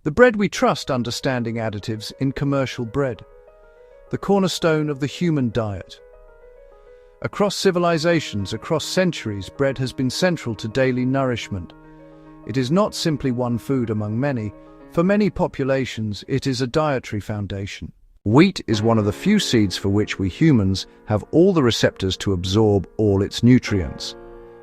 The bread we trust, understanding additives in commercial bread. The cornerstone of the human diet. Across civilizations, across centuries, bread has been central to daily nourishment. It is not simply one food among many. For many populations, it is a dietary foundation. Wheat is one of the few seeds for which we humans have all the receptors to absorb all its nutrients.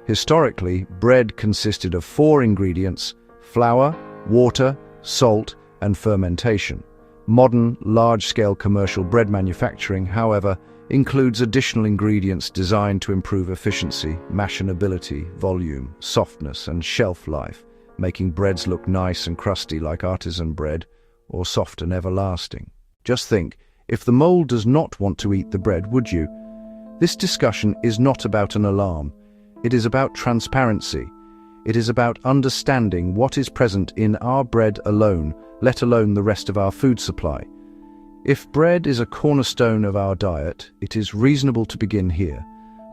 Historically, bread consisted of 4 ingredients: flour, water, salt, and fermentation. Modern, large-scale commercial bread manufacturing, however, includes additional ingredients designed to improve efficiency, machinability, volume, softness, and shelf life, making breads look nice and crusty like artisan bread, or soft and everlasting. Just think, if the mole does not want to eat the bread, would you? This discussion is not about an alarm. It is about transparency. It is about understanding what is present in our bread alone, let alone the rest of our food supply. If bread is a cornerstone of our diet, it is reasonable to begin here.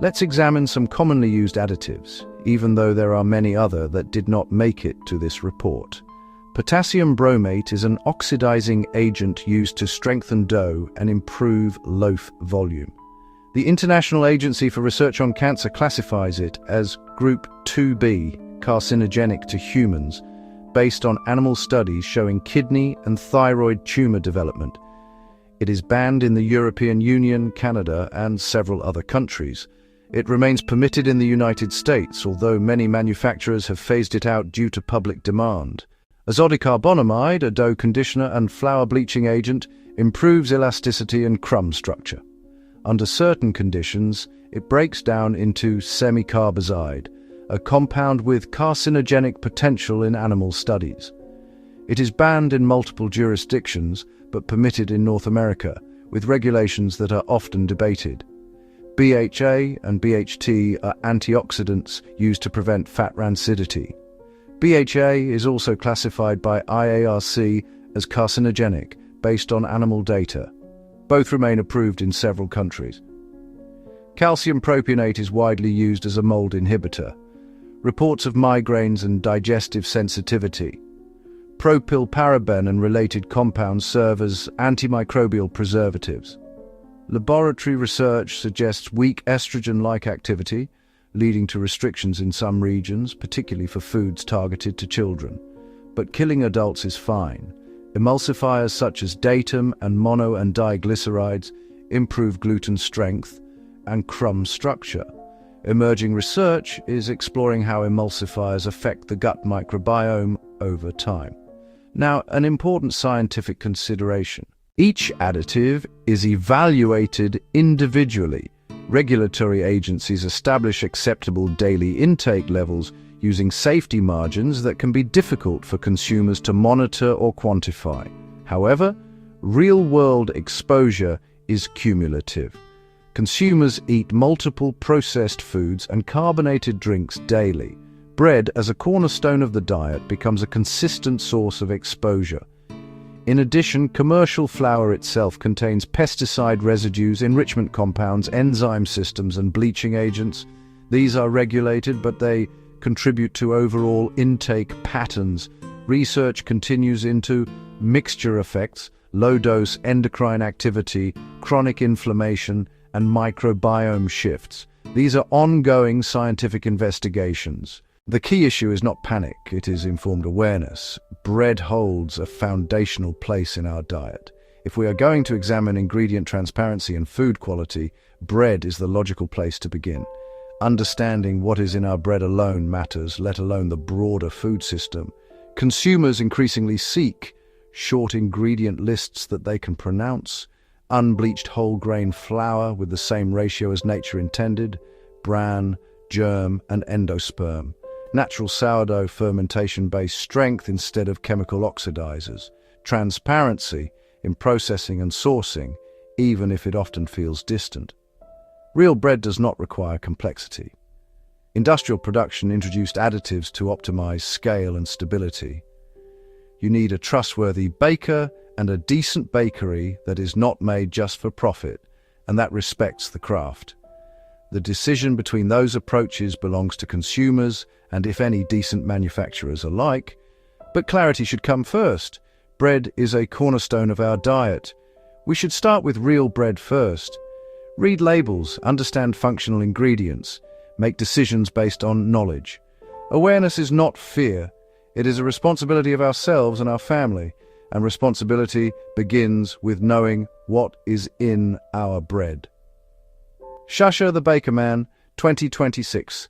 Let's examine some commonly used additives, even though there are many other that did not make it to this report. Potassium bromate is an oxidizing agent used to strengthen dough and improve loaf volume. The International Agency for Research on Cancer classifies it as Group 2B, carcinogenic to humans, based on animal studies showing kidney and thyroid tumor development. It is banned in the European Union, Canada, and several other countries. It remains permitted in the United States, although many manufacturers have phased it out due to public demand. Azodicarbonamide, a dough conditioner and flour bleaching agent, improves elasticity and crumb structure. Under certain conditions, it breaks down into semicarbazide, a compound with carcinogenic potential in animal studies. It is banned in multiple jurisdictions, but permitted in North America, with regulations that are often debated. BHA and BHT are antioxidants used to prevent fat rancidity. BHA is also classified by IARC as carcinogenic, based on animal data. Both remain approved in several countries. Calcium propionate is widely used as a mold inhibitor. Reports of migraines and digestive sensitivity. Propylparaben and related compounds serve as antimicrobial preservatives. Laboratory research suggests weak estrogen-like activity, leading to restrictions in some regions, particularly for foods targeted to children. But killing adults is fine. Emulsifiers such as datum and mono and diglycerides improve gluten strength and crumb structure. Emerging research is exploring how emulsifiers affect the gut microbiome over time. Now, an important scientific consideration. Each additive is evaluated individually. Regulatory agencies establish acceptable daily intake levels using safety margins that can be difficult for consumers to monitor or quantify. However, real-world exposure is cumulative. Consumers eat multiple processed foods and carbonated drinks daily. Bread, as a cornerstone of the diet, becomes a consistent source of exposure. In addition, commercial flour itself contains pesticide residues, enrichment compounds, enzyme systems, and bleaching agents. These are regulated, but they contribute to overall intake patterns. Research continues into mixture effects, low-dose endocrine activity, chronic inflammation, and microbiome shifts. These are ongoing scientific investigations. The key issue is not panic, it is informed awareness. Bread holds a foundational place in our diet. If we are going to examine ingredient transparency and food quality, bread is the logical place to begin. Understanding what is in our bread alone matters, let alone the broader food system. Consumers increasingly seek short ingredient lists that they can pronounce, unbleached whole grain flour with the same ratio as nature intended, bran, germ, and endosperm. Natural sourdough fermentation-based strength instead of chemical oxidizers. Transparency in processing and sourcing, even if it often feels distant. Real bread does not require complexity. Industrial production introduced additives to optimize scale and stability. You need a trustworthy baker and a decent bakery that is not made just for profit, and that respects the craft. The decision between those approaches belongs to consumers and, if any, decent manufacturers alike. But clarity should come first. Bread is a cornerstone of our diet. We should start with real bread first. Read labels, understand functional ingredients, make decisions based on knowledge. Awareness is not fear. It is a responsibility of ourselves and our family, and responsibility begins with knowing what is in our bread. Shasha the Baker Man, 2026.